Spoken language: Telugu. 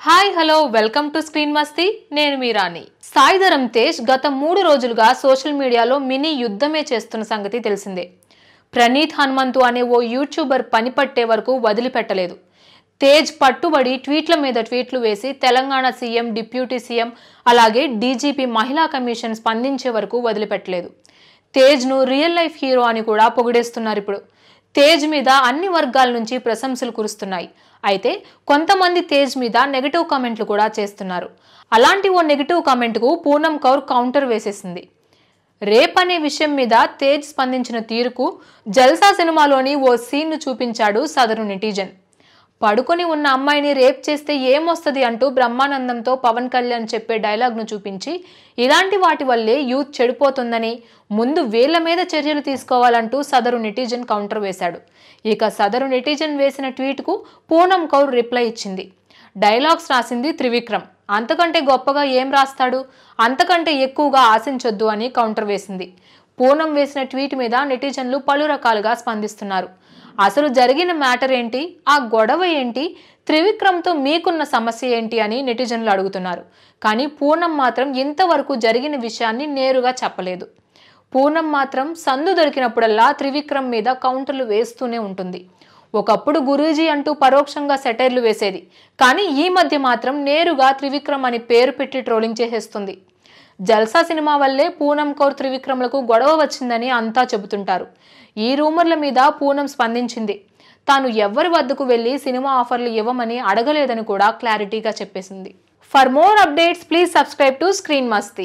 Hi hello welcome to screen మస్తీ నేను మీ రాణి. సాయి ధరమ్ తేజ్ గత 3 రోజులుగా సోషల్ మీడియాలో మినీ యుద్ధమే చేస్తున్న సంగతి తెలిసిందే. ప్రణీత్ హనుమంతు అనే ఓ యూట్యూబర్ పని పట్టే వరకు వదిలిపెట్టలేదు. తేజ్ పట్టుబడి ట్వీట్ల మీద ట్వీట్లు వేసి తెలంగాణ సీఎం, డిప్యూటీ సీఎం అలాగే డీజీపీ మహిళా కమిషన్ స్పందించే వరకు వదిలిపెట్టలేదు. తేజ్ను రియల్ లైఫ్ హీరో అని కూడా పొగిడేస్తున్నారు. ఇప్పుడు తేజ్ మీద అన్ని వర్గాల నుంచి ప్రశంసలు కురుస్తున్నాయి. అయితే కొంతమంది తేజ్ మీద నెగటివ్ కామెంట్లు కూడా చేస్తున్నారు. అలాంటి ఓ నెగటివ్ కామెంట్కు పూనం కౌర్ కౌంటర్ వేసేసింది. రేప్ అనే విషయం మీద తేజ్ స్పందించిన తీరుకు జల్సా సినిమాలోని ఓ సీన్ను చూపించాడు సదరు నెటిజన్. పడుకొని ఉన్న అమ్మాయిని రేప్ చేస్తే ఏమొస్తుంది అంటూ బ్రహ్మానందంతో పవన్ కళ్యాణ్ చెప్పే డైలాగ్ను చూపించి, ఇలాంటి వాటి వల్లే యూత్ చెడిపోతుందని, ముందు వీళ్ల మీద చర్యలు తీసుకోవాలంటూ సదరు నెటిజన్ కౌంటర్ వేశాడు. ఇక సదరు నెటిజన్ వేసిన ట్వీట్కు పూనం కౌర్ రిప్లై ఇచ్చింది. డైలాగ్స్ రాసింది త్రివిక్రమ్, అంతకంటే గొప్పగా ఏం రాస్తాడు, అంతకంటే ఎక్కువగా ఆశించొద్దు అని కౌంటర్ వేసింది. పూనం వేసిన ట్వీట్ మీద నెటిజన్లు పలు రకాలుగా స్పందిస్తున్నారు. అసలు జరిగిన మ్యాటర్ ఏంటి, ఆ గొడవ ఏంటి, త్రివిక్రమ్తో మీకున్న సమస్య ఏంటి అని నెటిజన్లు అడుగుతున్నారు. కానీ పూనం మాత్రం ఇంతవరకు జరిగిన విషయాన్ని నేరుగా చెప్పలేదు. పూనం మాత్రం సందు దొరికినప్పుడల్లా త్రివిక్రమ్ మీద కౌంటర్లు వేస్తూనే ఉంటుంది. ఒకప్పుడు గురూజీ అంటూ పరోక్షంగా సెటైర్లు వేసేది, కానీ ఈ మధ్య మాత్రం నేరుగా త్రివిక్రమ్ అని పేరు పెట్టి ట్రోలింగ్ చేసేస్తుంది. జల్సా సినిమా వల్లే పూనం కౌర్ త్రివిక్రమ్లకు గొడవ వచ్చిందని అంతా చెబుతుంటారు. ఈ రూమర్ల మీద పూనం స్పందించింది. తాను ఎవ్వరి వద్దకు వెళ్లి సినిమా ఆఫర్లు ఇవ్వమని అడగలేదని కూడా క్లారిటీగా చెప్పేసింది. For more updates please subscribe to screen Masti.